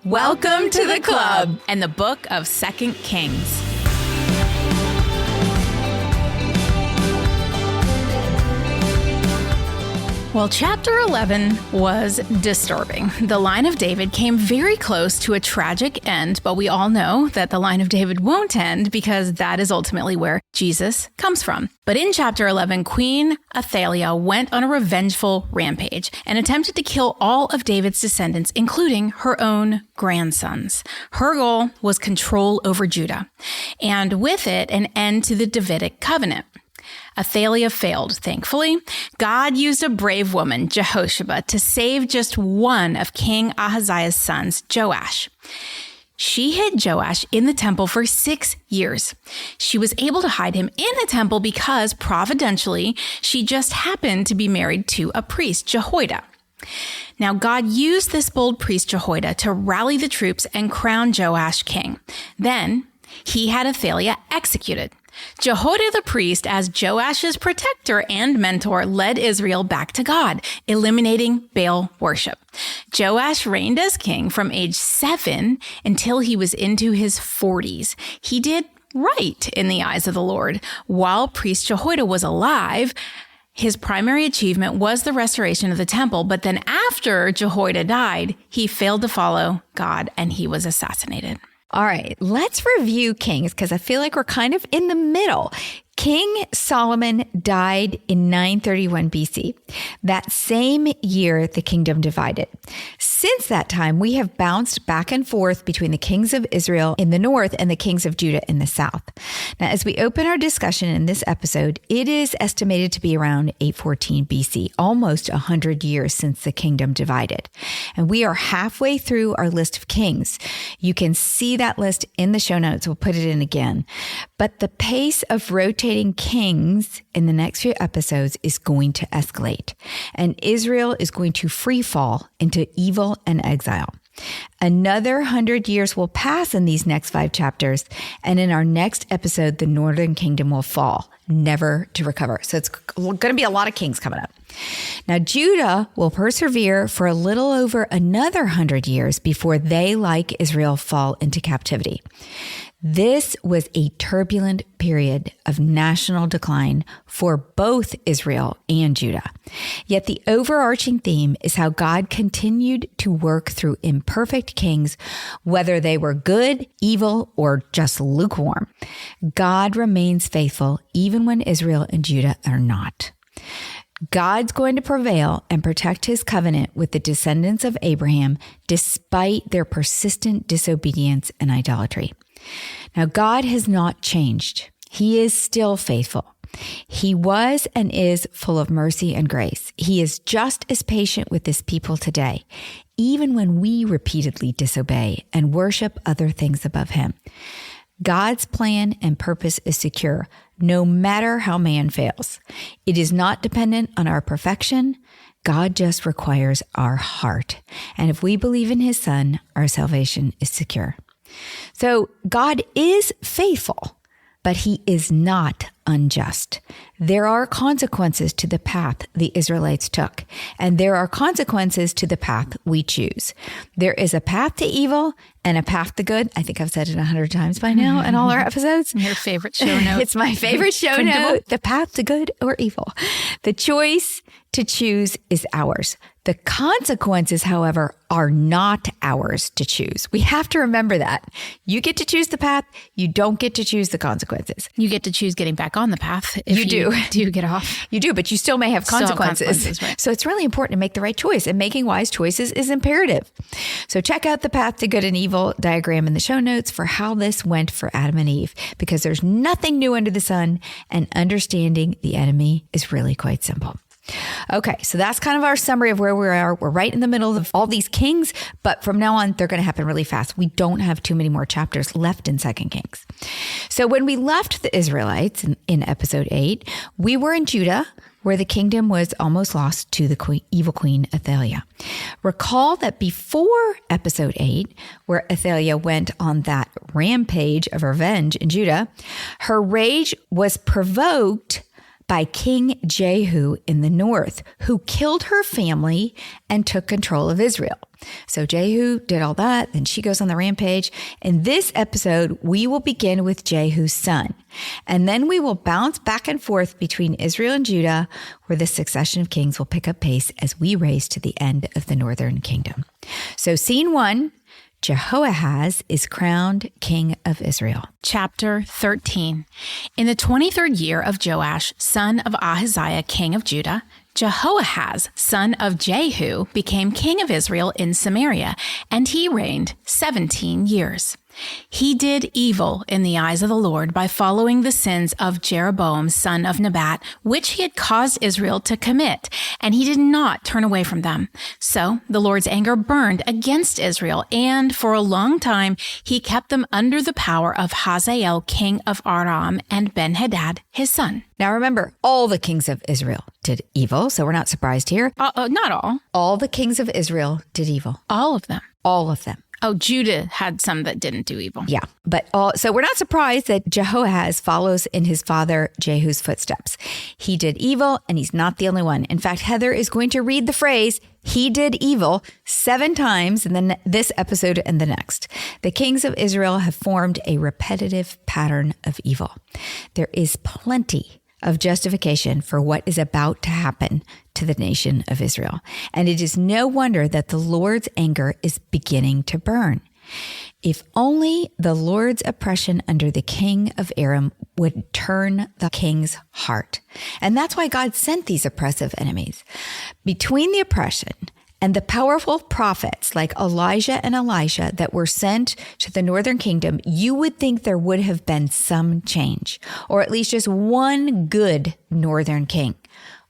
Welcome to the club and the book of 2 Kings. Well, chapter 11 was disturbing. The line of David came very close to a tragic end, but we all know that the line of David won't end because that is ultimately where Jesus comes from. But in chapter 11, Queen Athaliah went on a revengeful rampage and attempted to kill all of David's descendants, including her own grandsons. Her goal was control over Judah, and with it, an end to the Davidic covenant. Athaliah failed, thankfully. God used a brave woman, Jehoash, to save just one of King Ahaziah's sons, Jehoash. She hid Jehoash in the temple for 6 years. She was able to hide him in the temple because, providentially, she just happened to be married to a priest, Jehoiada. Now, God used this bold priest, Jehoiada, to rally the troops and crown Jehoash king. Then, he had Athaliah executed. Jehoiada the priest, as Joash's protector and mentor, led Israel back to God, eliminating Baal worship. Joash reigned as king from age 7 until he was into his 40s. He did right in the eyes of the Lord. While priest Jehoiada was alive, his primary achievement was the restoration of the temple, but then after Jehoiada died, he failed to follow God and he was assassinated. All right, let's review kings because I feel like we're kind of in the middle. King Solomon died in 931 BC. That same year, the kingdom divided. Since that time, we have bounced back and forth between the kings of Israel in the north and the kings of Judah in the south. Now, as we open our discussion in this episode, it is estimated to be around 814 BC, almost 100 years since the kingdom divided. And we are halfway through our list of kings. You can see that list in the show notes. We'll put it in again. But the pace of rotating kings in the next few episodes is going to escalate, and Israel is going to free fall into evil and exile. Another 100 years will pass in these next 5 chapters, and in our next episode, the northern kingdom will fall, never to recover. So it's going to be a lot of kings coming up. Now, Judah will persevere for a little over another 100 years before they, like Israel, fall into captivity. This was a turbulent period of national decline for both Israel and Judah. Yet the overarching theme is how God continued to work through imperfect kings, whether they were good, evil, or just lukewarm. God remains faithful even when Israel and Judah are not. God's going to prevail and protect his covenant with the descendants of Abraham despite their persistent disobedience and idolatry. Now, God has not changed. He is still faithful. He was and is full of mercy and grace. He is just as patient with his people today, even when we repeatedly disobey and worship other things above him. God's plan and purpose is secure, no matter how man fails. It is not dependent on our perfection. God just requires our heart. And if we believe in his Son, our salvation is secure. So God is faithful, but he is not unjust. There are consequences to the path the Israelites took, and there are consequences to the path we choose. There is a path to evil and a path to good. I think I've said it 100 times by now in all our episodes. Your favorite show note. It's my favorite show note. The path to good or evil. The choice to choose is ours. The consequences, however, are not ours to choose. We have to remember that. You get to choose the path. You don't get to choose the consequences. You get to choose getting back on the path if you do get off. You do, but you still may have consequences. Right. So it's really important to make the right choice, and making wise choices is imperative. So check out the path to good and evil diagram in the show notes for how this went for Adam and Eve, because there's nothing new under the sun, and understanding the enemy is really quite simple. Okay, so that's kind of our summary of where we are. We're right in the middle of all these kings, but from now on, they're going to happen really fast. We don't have too many more chapters left in 2 Kings. So when we left the Israelites in episode 8, we were in Judah, where the kingdom was almost lost to the evil queen Athaliah. Recall that before episode 8, where Athaliah went on that rampage of revenge in Judah, her rage was provoked by King Jehu in the north, who killed her family and took control of Israel. So Jehu did all that. Then she goes on the rampage. In this episode, we will begin with Jehu's son. And then we will bounce back and forth between Israel and Judah, where the succession of kings will pick up pace as we race to the end of the northern kingdom. So scene 1, Jehoahaz is crowned king of Israel. Chapter 13. In the 23rd year of Joash, son of Ahaziah, king of Judah, Jehoahaz, son of Jehu, became king of Israel in Samaria, and he reigned 17 years. He did evil in the eyes of the Lord by following the sins of Jeroboam, son of Nebat, which he had caused Israel to commit, and he did not turn away from them. So the Lord's anger burned against Israel, and for a long time he kept them under the power of Hazael, king of Aram, and Ben-Hadad, his son. Now remember, all the kings of Israel did evil, so we're not surprised here. Not all. All the kings of Israel did evil. All of them. All of them. Oh, Judah had some that didn't do evil. Yeah, so we're not surprised that Jehoahaz follows in his father Jehu's footsteps. He did evil, and he's not the only one. In fact, Heather is going to read the phrase, he did evil, 7 times in this episode and the next. The kings of Israel have formed a repetitive pattern of evil. There is plenty of justification for what is about to happen to the nation of Israel. And it is no wonder that the Lord's anger is beginning to burn. If only the Lord's oppression under the king of Aram would turn the king's heart. And that's why God sent these oppressive enemies. Between the oppression and the powerful prophets like Elijah and Elisha that were sent to the northern kingdom, you would think there would have been some change, or at least just one good northern king.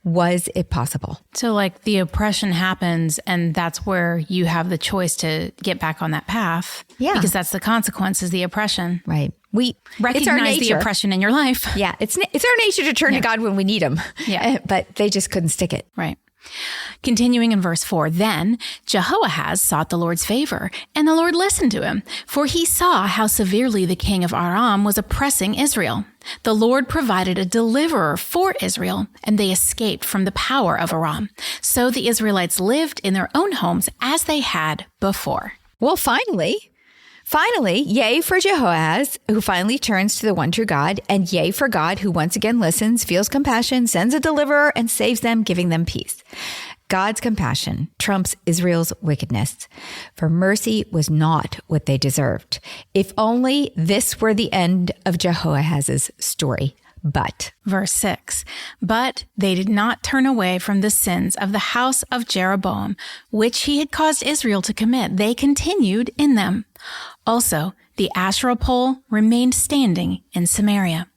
Was it possible? So like the oppression happens, and that's where you have the choice to get back on that path. Yeah. Because that's the consequence, is the oppression. Right. We recognize the oppression in your life. Yeah. It's our nature to turn to God when we need him. Yeah. But they just couldn't stick it. Right. Continuing in verse 4, then Jehoahaz sought the Lord's favor, and the Lord listened to him, for he saw how severely the king of Aram was oppressing Israel. The Lord provided a deliverer for Israel, and they escaped from the power of Aram. So the Israelites lived in their own homes as they had before. Well, finally, yay for Jehoahaz, who finally turns to the one true God, and yay for God, who once again listens, feels compassion, sends a deliverer, and saves them, giving them peace. God's compassion trumps Israel's wickedness, for mercy was not what they deserved. If only this were the end of Jehoahaz's story. But verse 6, but they did not turn away from the sins of the house of Jeroboam, which he had caused Israel to commit. They continued in them. Also, the Asherah pole remained standing in Samaria.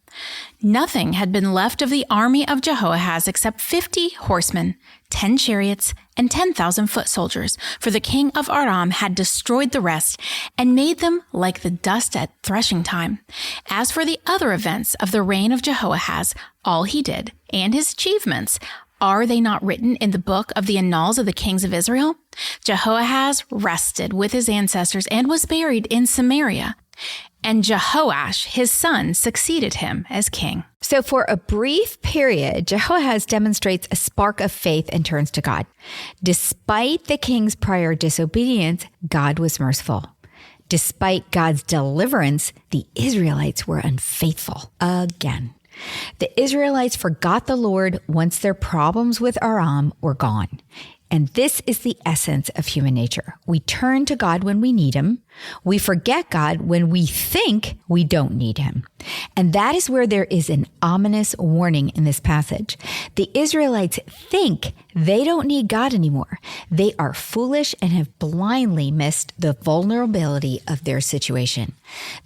Nothing had been left of the army of Jehoahaz except 50 horsemen, 10 chariots, and 10,000 foot soldiers, for the king of Aram had destroyed the rest and made them like the dust at threshing time. As for the other events of the reign of Jehoahaz, all he did, and his achievements, are they not written in the book of the annals of the kings of Israel? Jehoahaz rested with his ancestors and was buried in Samaria. And Jehoash, his son, succeeded him as king. So for a brief period, Jehoahaz demonstrates a spark of faith and turns to God. Despite the king's prior disobedience, God was merciful. Despite God's deliverance, the Israelites were unfaithful again. The Israelites forgot the Lord once their problems with Aram were gone. And this is the essence of human nature. We turn to God when we need him. We forget God when we think we don't need him. And that is where there is an ominous warning in this passage. The Israelites think they don't need God anymore. They are foolish and have blindly missed the vulnerability of their situation.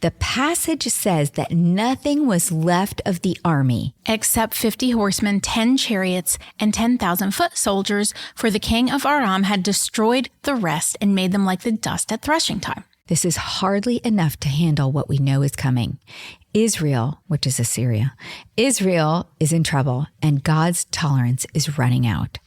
The passage says that nothing was left of the army except 50 horsemen, 10 chariots, and 10,000 foot soldiers, for the king of Aram had destroyed the rest and made them like the dust at threshing time. This is hardly enough to handle what we know is coming. Israel, which is Assyria, Israel is in trouble, and God's tolerance is running out.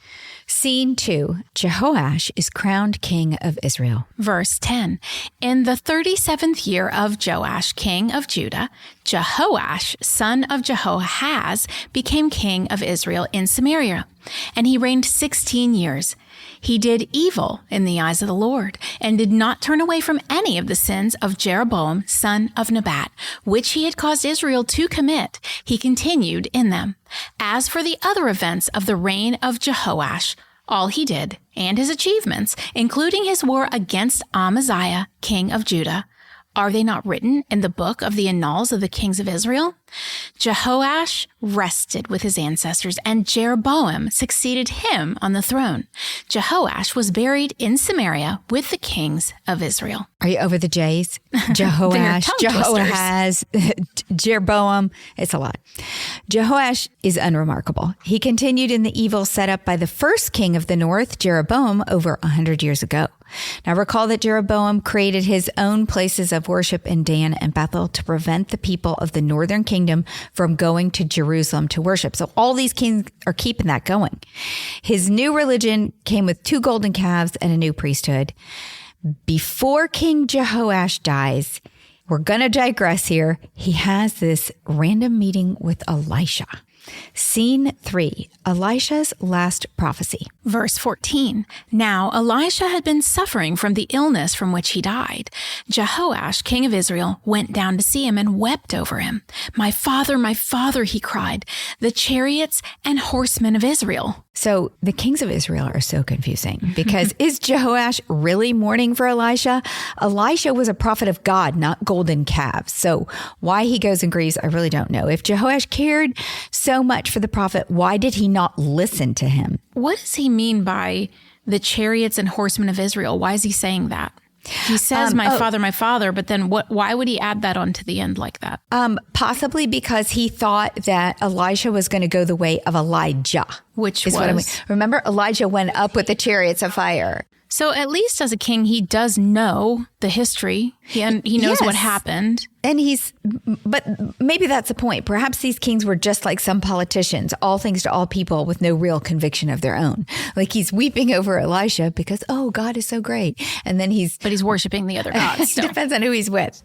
Scene 2, Jehoash is crowned king of Israel. Verse 10, in the 37th year of Joash, king of Judah, Jehoash, son of Jehoahaz, became king of Israel in Samaria, and he reigned 16 years. He did evil in the eyes of the Lord, and did not turn away from any of the sins of Jeroboam, son of Nebat, which he had caused Israel to commit. He continued in them. As for the other events of the reign of Jehoash, all he did, and his achievements, including his war against Amaziah, king of Judah, are they not written in the book of the annals of the kings of Israel? Jehoash rested with his ancestors, and Jeroboam succeeded him on the throne. Jehoash was buried in Samaria with the kings of Israel. Are you over the J's? Jehoash, Jehoahaz, Jeroboam. It's a lot. Jehoash is unremarkable. He continued in the evil set up by the first king of the north, Jeroboam, over 100 years ago. Now recall that Jeroboam created his own places of worship in Dan and Bethel to prevent the people of the northern kingdom from going to Jerusalem to worship. So all these kings are keeping that going. His new religion came with 2 golden calves and a new priesthood. Before King Jehoash dies, we're going to digress here. He has this random meeting with Elisha. Scene 3, Elisha's last prophecy. Verse 14. Now Elisha had been suffering from the illness from which he died. Jehoash, king of Israel, went down to see him and wept over him. My father, he cried, the chariots and horsemen of Israel. So the kings of Israel are so confusing because is Jehoash really mourning for Elisha? Elisha was a prophet of God, not golden calves. So why he goes and grieves, I really don't know. If Jehoash cared so much for the prophet, why did he not listen to him? What does he mean by the chariots and horsemen of Israel? Why is he saying that? He says, my father, but then why would he add that on to the end like that? Possibly because he thought that Elisha was going to go the way of Elijah. Which is was? What I mean. Remember, Elijah went up with the chariots of fire. So at least as a king, he does know the history. He knows what happened. And but maybe that's the point. Perhaps these kings were just like some politicians, all things to all people with no real conviction of their own. Like he's weeping over Elisha because, oh, God is so great. And then But he's worshiping the other gods. It depends on who he's with.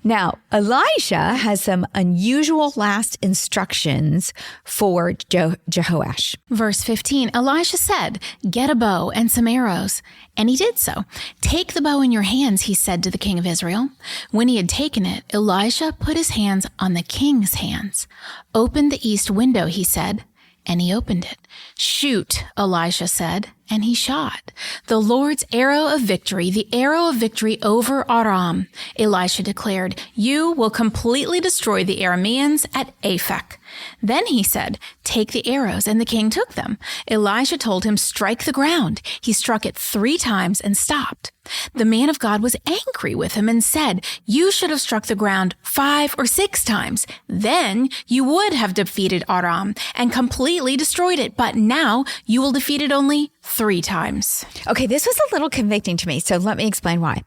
Now, Elisha has some unusual last instructions for Jehoash. Verse 15, Elisha said, get a bow and some arrows. And he did so. Take the bow in your hands, he said to the king of Israel. When he had taken it, Elisha put his hands on the king's hands. Open the east window, he said, and he opened it. Shoot, Elisha said, and he shot. The Lord's arrow of victory, the arrow of victory over Aram. Elisha declared, you will completely destroy the Arameans at Aphek. Then he said, take the arrows, and the king took them. Elisha told him, strike the ground. He struck it 3 times and stopped. The man of God was angry with him and said, you should have struck the ground 5 or 6 times. Then you would have defeated Aram and completely destroyed it. But now you will defeat it only 3 times. Okay, this was a little convicting to me, so let me explain why.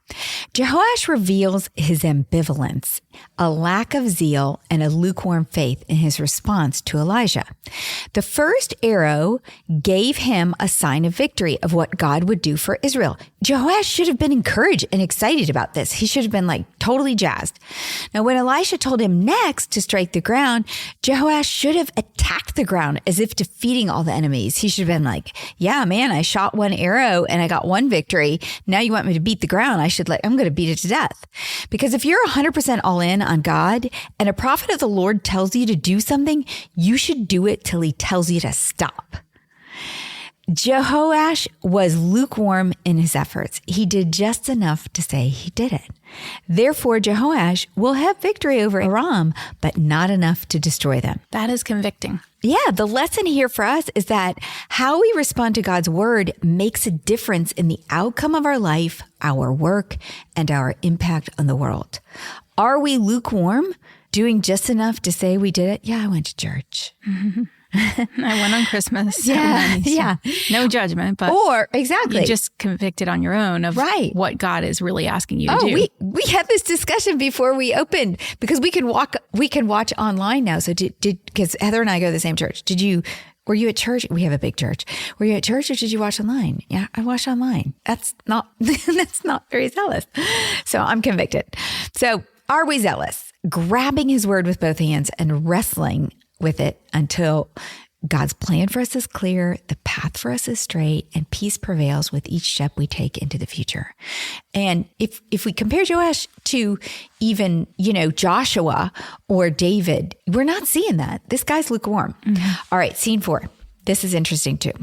Jehoash reveals his ambivalence, a lack of zeal, and a lukewarm faith in his response to Elijah. The first arrow gave him a sign of victory of what God would do for Israel. Jehoash should have been encouraged and excited about this. He should have been like totally jazzed. Now, when Elisha told him next to strike the ground, Jehoash should have attacked the ground as if defeating all the enemies. He should have been like, yeah, man, I shot 1 arrow and I got 1 victory. Now you want me to beat the ground. I'm going to beat it to death. Because if you're 100% all in on God and a prophet of the Lord tells you to do something, you should do it till he tells you to stop. Jehoash was lukewarm in his efforts. He did just enough to say he did it. Therefore, Jehoash will have victory over Aram, but not enough to destroy them. That is convicting. Yeah, the lesson here for us is that how we respond to God's word makes a difference in the outcome of our life, our work, and our impact on the world. Are we lukewarm, doing just enough to say we did it? Yeah, I went to church. Mm-hmm. I went on Christmas. Yeah. No judgment, but exactly. You just convicted on your own of what God is really asking you to do. We had this discussion before we opened because we can watch online now. So because Heather and I go to the same church. Were you at church? We have a big church. Were you at church or did you watch online? Yeah, I watched online. That's not very zealous. So I'm convicted. So are we zealous? Grabbing his word with both hands and wrestling with it until God's plan for us is clear, the path for us is straight, and peace prevails with each step we take into the future. And if we compare Jehoash to even, Joshua or David, we're not seeing that. This guy's lukewarm. All right, scene 4. This is interesting too.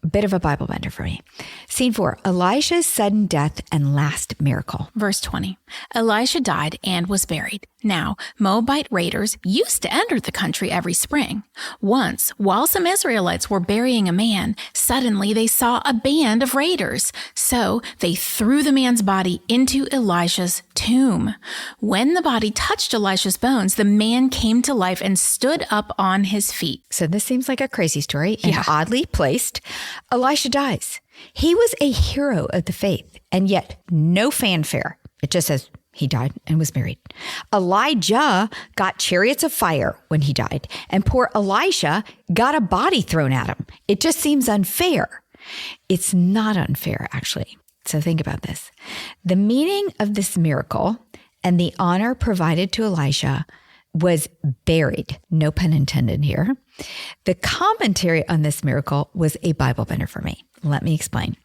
A bit of a Bible bender for me. Scene 4, Elisha's sudden death and last miracle. Verse 20, Elisha died and was buried. Now, Moabite raiders used to enter the country every spring. Once, while some Israelites were burying a man, suddenly they saw a band of raiders. So they threw the man's body into Elisha's tomb. When the body touched Elisha's bones, the man came to life and stood up on his feet. So this seems like a crazy story and oddly placed. Elisha dies. He was a hero of the faith, and yet no fanfare. It just says he died and was buried. Elijah got chariots of fire when he died, and poor Elisha got a body thrown at him. It just seems unfair. It's not unfair, actually. So think about this. The meaning of this miracle and the honor provided to Elisha was buried. No pun intended here. The commentary on this miracle was a Bible bender for me. Let me explain.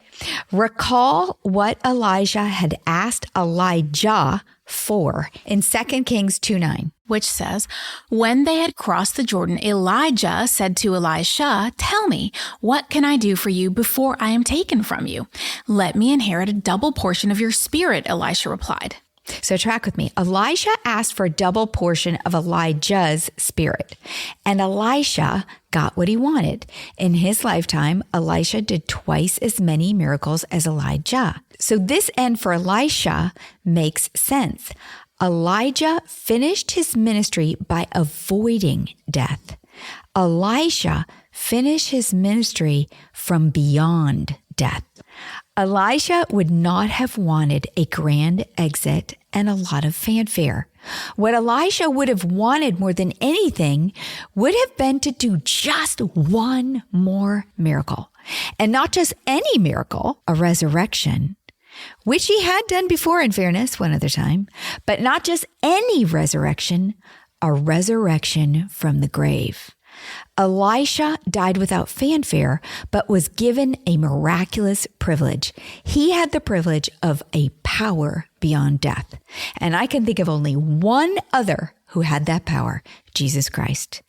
Recall what Elijah had asked Elijah for in 2 Kings 2:9. Which says, when they had crossed the Jordan, Elijah said to Elisha, tell me, what can I do for you before I am taken from you? Let me inherit a double portion of your spirit, Elisha replied. So track with me. Elisha asked for a double portion of Elijah's spirit, and Elisha got what he wanted. In his lifetime, Elisha did twice as many miracles as Elijah. So this end for Elisha makes sense. Elijah finished his ministry by avoiding death. Elisha finished his ministry from beyond death. Elisha would not have wanted a grand exit and a lot of fanfare. What Elisha would have wanted more than anything would have been to do just one more miracle. And not just any miracle, a resurrection, which he had done before, in fairness, one other time, but not just any resurrection, a resurrection from the grave. Elisha died without fanfare, but was given a miraculous privilege. He had the privilege of a power beyond death. And I can think of only one other who had that power, Jesus Christ.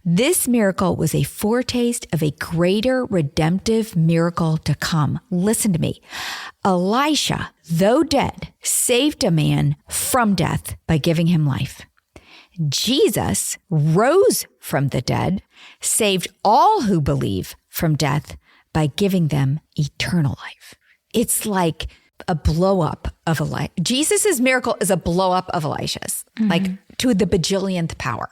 This miracle was a foretaste of a greater redemptive miracle to come. Listen to me. Elisha, though dead, saved a man from death by giving him life. Jesus rose from the dead, saved all who believe from death by giving them eternal life. It's like a blow up of Elisha. Jesus' miracle is a blow up of Elisha's, like to the bajillionth power.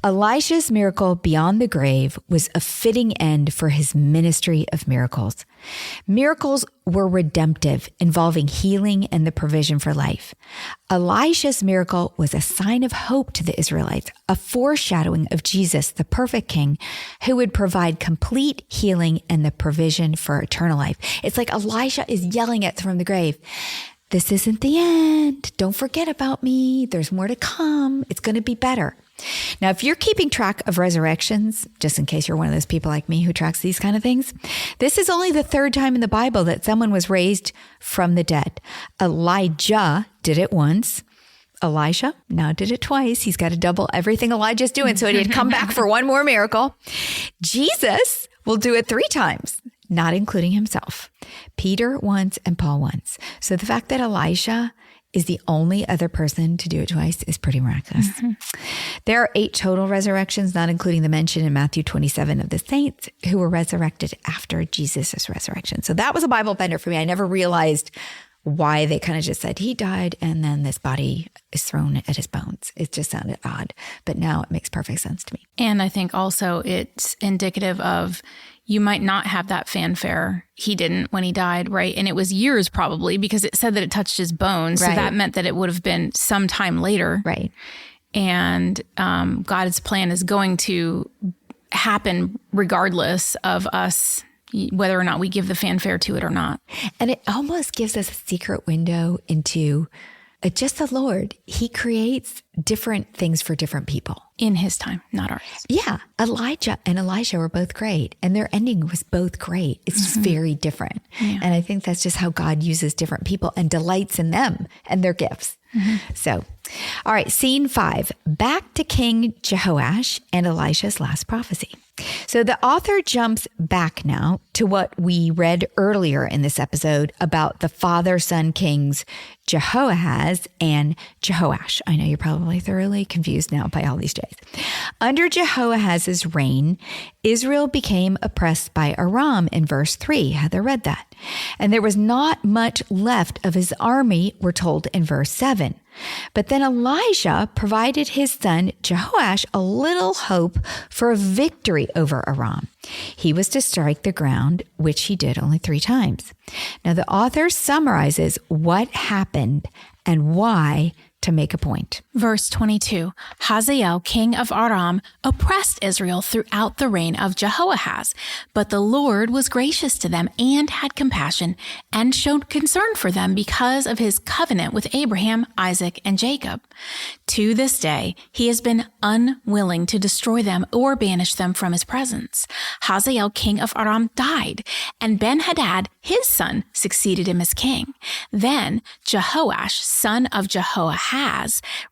Elisha's miracle beyond the grave was a fitting end for his ministry of miracles. Miracles were redemptive, involving healing and the provision for life. Elisha's miracle was a sign of hope to the Israelites, a foreshadowing of Jesus, the perfect king, who would provide complete healing and the provision for eternal life. It's like Elisha is yelling it from the grave. This isn't the end. Don't forget about me. There's more to come. It's going to be better. Now, if you're keeping track of resurrections, just in case you're one of those people like me who tracks these kind of things, this is only the third time in the Bible that someone was raised from the dead. Elijah did it once. Elisha now did it twice. He's got to double everything Elijah's doing, so he'd come back for one more miracle. Jesus will do it 3 times, not including himself. Peter once and Paul once. So the fact that Elisha is the only other person to do it twice is pretty miraculous. There are 8 total resurrections, not including the mention in Matthew 27 of the saints who were resurrected after Jesus' resurrection. So that was a Bible bender for me. I never realized why they kind of just said he died and then this body is thrown at his bones. It just sounded odd, but now it makes perfect sense to me. And I think also it's indicative of you might not have that fanfare. He didn't when he died, right? And it was years probably because it said that it touched his bones. Right. So that meant that it would have been some time later. Right. And God's plan is going to happen regardless of us, whether or not we give the fanfare to it or not. And it almost gives us a secret window into just the Lord, he creates different things for different people. In his time, not ours. Yeah. Elijah and Elisha were both great, and their ending was both great. It's just very different. Yeah. And I think that's just how God uses different people and delights in them and their gifts. So, all right, scene 5, back to King Jehoash and Elisha's last prophecy. So the author jumps back now to what we read earlier in this episode about the father-son kings Jehoahaz and Jehoash. I know you're probably thoroughly confused now by all these J's. Under Jehoahaz's reign, Israel became oppressed by Aram in verse 3. Heather read that. And there was not much left of his army, we're told in verse 7. But then Elijah provided his son Jehoash a little hope for a victory over Aram. He was to strike the ground, which he did only 3 times. Now the author summarizes what happened and why to make a point. Verse 22, Hazael, king of Aram, oppressed Israel throughout the reign of Jehoahaz, but the Lord was gracious to them and had compassion and showed concern for them because of his covenant with Abraham, Isaac, and Jacob. To this day, he has been unwilling to destroy them or banish them from his presence. Hazael, king of Aram, died, and Ben-Hadad, his son, succeeded him as king. Then Jehoash, son of Jehoahaz,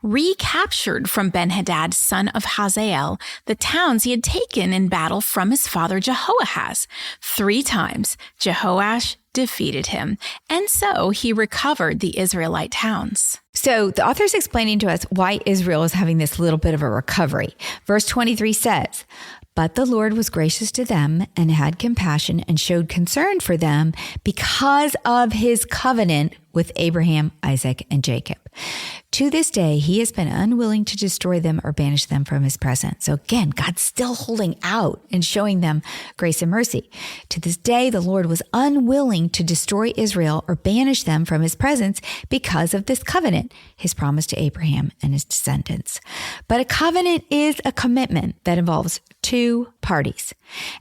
recaptured from Ben-Hadad, son of Hazael, the towns he had taken in battle from his father Jehoahaz. 3 times Jehoash defeated him, and so he recovered the Israelite towns. So the author's explaining to us why Israel is having this little bit of a recovery. Verse 23 says, but the Lord was gracious to them and had compassion and showed concern for them because of his covenant with Abraham, Isaac, and Jacob. To this day, he has been unwilling to destroy them or banish them from his presence. So again, God's still holding out and showing them grace and mercy. To this day, the Lord was unwilling to destroy Israel or banish them from his presence because of this covenant, his promise to Abraham and his descendants. But a covenant is a commitment that involves 2 parties,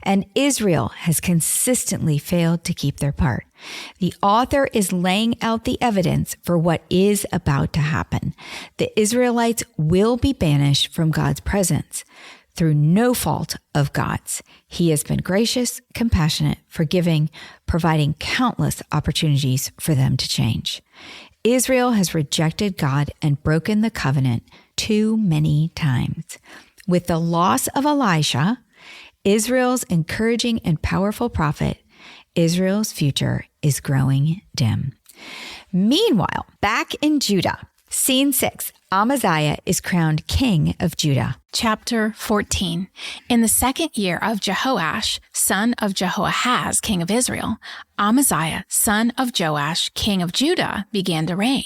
and Israel has consistently failed to keep their part. The author is laying out the evidence for what is about to happen. The Israelites will be banished from God's presence through no fault of God's. He has been gracious, compassionate, forgiving, providing countless opportunities for them to change. Israel has rejected God and broken the covenant too many times. With the loss of Elisha, Israel's encouraging and powerful prophet, Israel's future is growing dim. Meanwhile, back in Judah, scene 6, Amaziah is crowned king of Judah. Chapter 14. In the 2nd year of Jehoash, son of Jehoahaz, king of Israel, Amaziah, son of Joash, king of Judah, began to reign.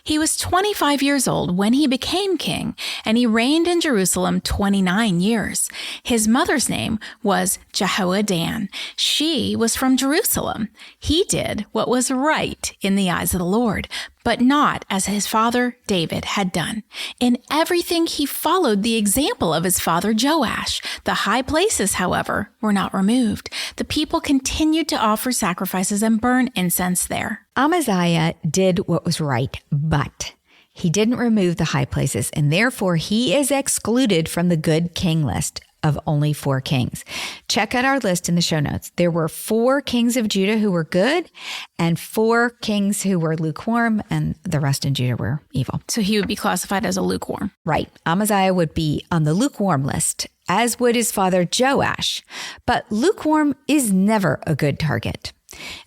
He was 25 years old when he became king, and he reigned in Jerusalem 29 years. His mother's name was Jehoadan. She was from Jerusalem. He did what was right in the eyes of the Lord, but not as his father David had done. In everything he followed the example of his father Joash. The high places, however, were not removed. The people continued to offer sacrifices and burn incense there. Amaziah did what was right, but he didn't remove the high places, and therefore he is excluded from the good king list of only 4 kings. Check out our list in the show notes. There were 4 kings of Judah who were good and 4 kings who were lukewarm, and the rest in Judah were evil. So he would be classified as a lukewarm. Right. Amaziah would be on the lukewarm list, as would his father Joash. But lukewarm is never a good target.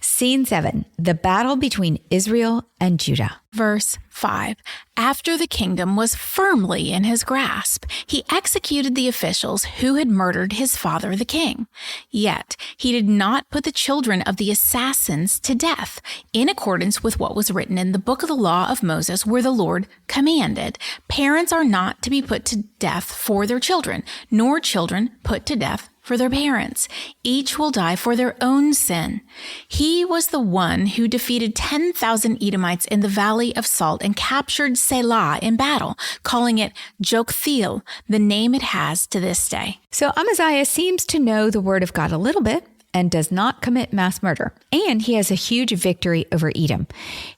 Scene 7, the battle between Israel and Judah. Verse 5. After the kingdom was firmly in his grasp, he executed the officials who had murdered his father the king. Yet he did not put the children of the assassins to death, in accordance with what was written in the book of the law of Moses, where the Lord commanded, parents are not to be put to death for their children, nor children put to death for their parents. Each will die for their own sin. He was the one who defeated 10,000 Edomites in the Valley of Salt and captured Selah in battle, calling it Joktheel, the name it has to this day. So Amaziah seems to know the word of God a little bit and does not commit mass murder. And he has a huge victory over Edom.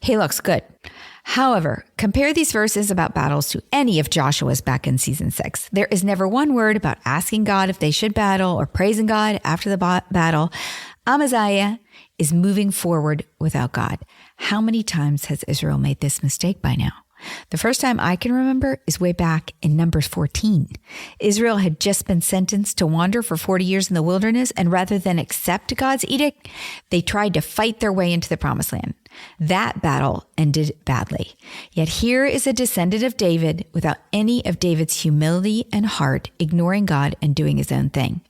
He looks good. However, compare these verses about battles to any of Joshua's back in season 6. There is never one word about asking God if they should battle or praising God after the battle. Amaziah is moving forward without God. How many times has Israel made this mistake by now? The first time I can remember is way back in Numbers 14. Israel had just been sentenced to wander for 40 years in the wilderness, and rather than accept God's edict, they tried to fight their way into the promised land. That battle ended badly. Yet here is a descendant of David without any of David's humility and heart, ignoring God and doing his own thing.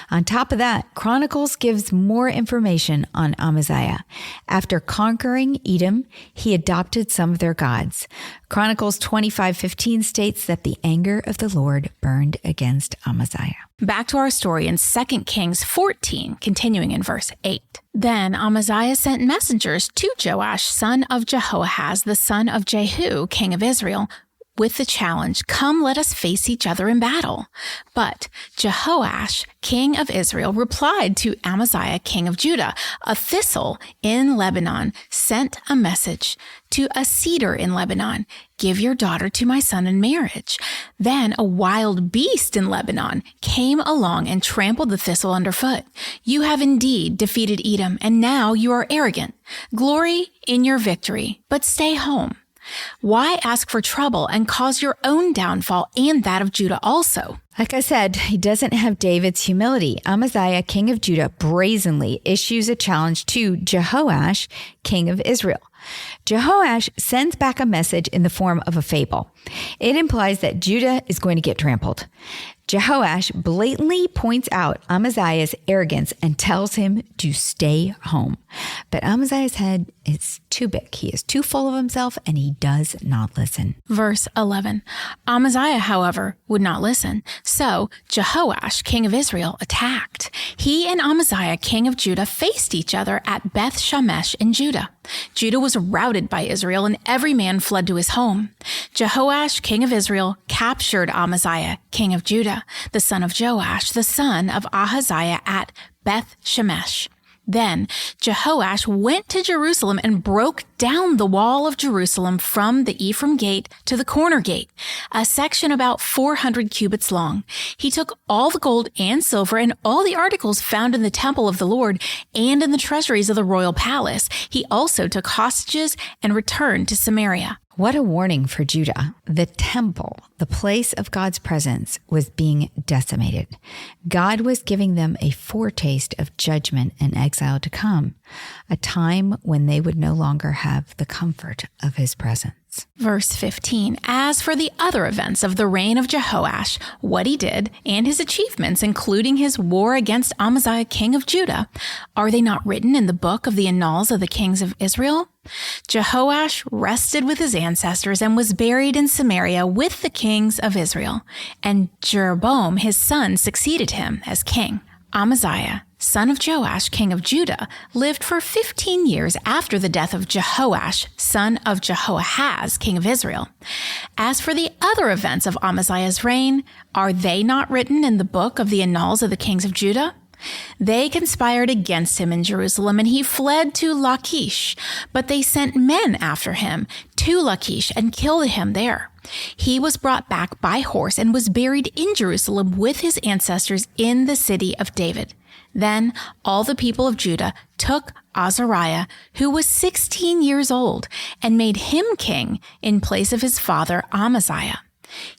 On top of that, Chronicles gives more information on Amaziah. After conquering Edom, he adopted some of their gods. Chronicles 25:15 states that the anger of the Lord burned against Amaziah. Back to our story in 2 Kings 14, continuing in verse 8. Then Amaziah sent messengers to Joash, son of Jehoahaz, the son of Jehu, king of Israel, with the challenge, "Come, let us face each other in battle." But Jehoash, king of Israel, replied to Amaziah, king of Judah. "A thistle in Lebanon sent a message to a cedar in Lebanon, 'Give your daughter to my son in marriage.' Then a wild beast in Lebanon came along and trampled the thistle underfoot. You have indeed defeated Edom, and now you are arrogant. Glory in your victory, but stay home. Why ask for trouble and cause your own downfall and that of Judah also?" Like I said, he doesn't have David's humility. Amaziah, king of Judah, brazenly issues a challenge to Jehoash, king of Israel. Jehoash sends back a message in the form of a fable. It implies that Judah is going to get trampled. Jehoash blatantly points out Amaziah's arrogance and tells him to stay home. But Amaziah's head is too big. He is too full of himself, and he does not listen. Verse 11. Amaziah, however, would not listen. So Jehoash, king of Israel, attacked. He and Amaziah, king of Judah, faced each other at Beth Shemesh in Judah. Judah was routed by Israel, and every man fled to his home. Jehoash, king of Israel, captured Amaziah, king of Judah, the son of Joash, the son of Ahaziah, at Beth Shemesh. Then Jehoash went to Jerusalem and broke down the wall of Jerusalem from the Ephraim gate to the corner gate, a section about 400 cubits long. He took all the gold and silver and all the articles found in the temple of the Lord and in the treasuries of the royal palace. He also took hostages and returned to Samaria. What a warning for Judah. The temple, the place of God's presence, was being decimated. God was giving them a foretaste of judgment and exile to come, a time when they would no longer have the comfort of his presence. Verse 15, as for the other events of the reign of Jehoash, what he did, and his achievements, including his war against Amaziah, king of Judah, are they not written in the book of the annals of the kings of Israel? Jehoash rested with his ancestors and was buried in Samaria with the kings of Israel, and Jeroboam, his son, succeeded him as king. Amaziah, son of Joash, king of Judah, lived for 15 years after the death of Jehoash, son of Jehoahaz, king of Israel. As for the other events of Amaziah's reign, are they not written in the book of the annals of the kings of Judah? They conspired against him in Jerusalem, and he fled to Lachish. But they sent men after him to Lachish and killed him there. He was brought back by horse and was buried in Jerusalem with his ancestors in the city of David. Then all the people of Judah took Azariah, who was 16 years old, and made him king in place of his father Amaziah.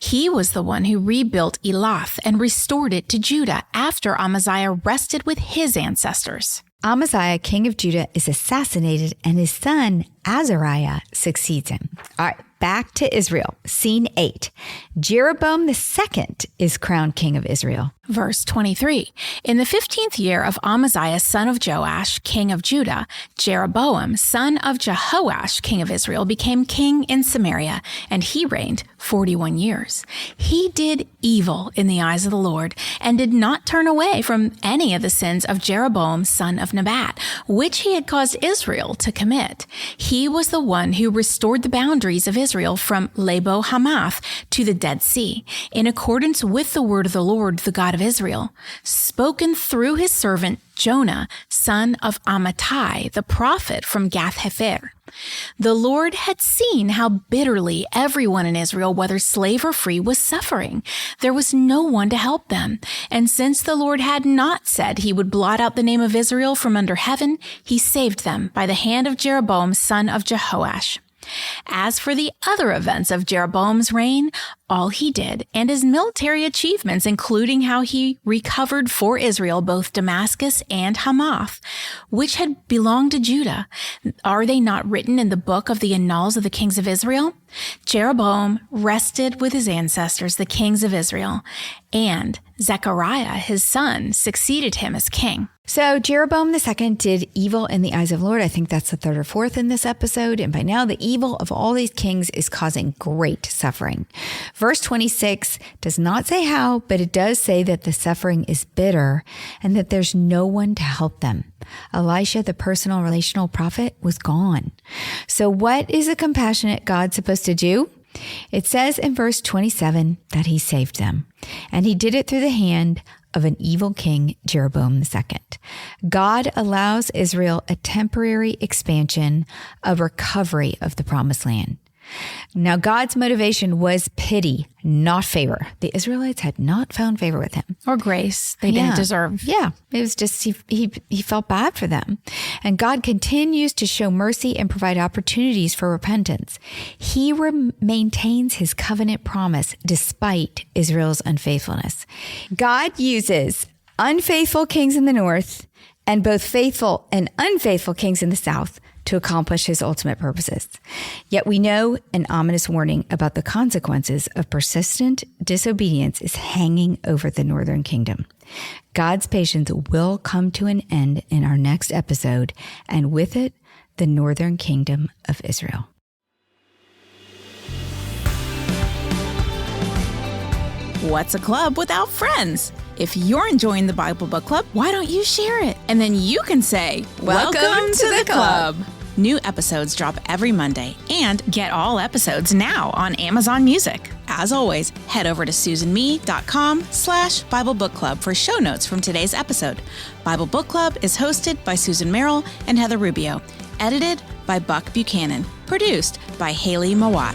He was the one who rebuilt Elath and restored it to Judah after Amaziah rested with his ancestors. Amaziah, king of Judah, is assassinated, and his son Azariah succeeds him. All right, back to Israel. Scene 8. Jeroboam II is crowned king of Israel. Verse 23. In the 15th year of Amaziah, son of Joash, king of Judah, Jeroboam, son of Jehoash, king of Israel, became king in Samaria, and he reigned 41 years. He did evil in the eyes of the Lord, and did not turn away from any of the sins of Jeroboam, son of Nebat, which he had caused Israel to commit. He was the one who restored the boundaries of Israel Israel from Lebo Hamath to the Dead Sea, in accordance with the word of the Lord, the God of Israel, spoken through his servant Jonah, son of Amittai, the prophet from Gath-Hepher. The Lord had seen how bitterly everyone in Israel, whether slave or free, was suffering. There was no one to help them. And since the Lord had not said he would blot out the name of Israel from under heaven, he saved them by the hand of Jeroboam, son of Jehoash. As for the other events of Jeroboam's reign, all he did, and his military achievements, including how he recovered for Israel both Damascus and Hamath, which had belonged to Judah, are they not written in the book of the annals of the kings of Israel? Jeroboam rested with his ancestors, the kings of Israel, and Zechariah, his son, succeeded him as king. So Jeroboam II did evil in the eyes of the Lord. I think that's the third or fourth in this episode. And by now, the evil of all these kings is causing great suffering. Verse 26 does not say how, but it does say that the suffering is bitter and that there's no one to help them. Elisha, the personal relational prophet, was gone. So what is a compassionate God supposed to do? It says in verse 27 that he saved them, and he did it through the hand of an evil king, Jeroboam II. God allows Israel a temporary expansion, a recovery of the promised land. Now, God's motivation was pity, not favor. The Israelites had not found favor with him. Or grace they didn't deserve. Yeah, it was just he felt bad for them. And God continues to show mercy and provide opportunities for repentance. He maintains his covenant promise despite Israel's unfaithfulness. God uses unfaithful kings in the north and both faithful and unfaithful kings in the south to accomplish his ultimate purposes. Yet we know an ominous warning about the consequences of persistent disobedience is hanging over the northern kingdom. God's patience will come to an end in our next episode, and with it, the northern kingdom of Israel. What's a club without friends? If you're enjoying the Bible Book Club, why don't you share it? And then you can say, Welcome to the club. New episodes drop every Monday, and get all episodes now on Amazon Music. As always, head over to susanme.com/Bible Book Club for show notes from today's episode. Bible Book Club is hosted by Susan Merrill and Heather Rubio, edited by Buck Buchanan, produced by Haley Mawat.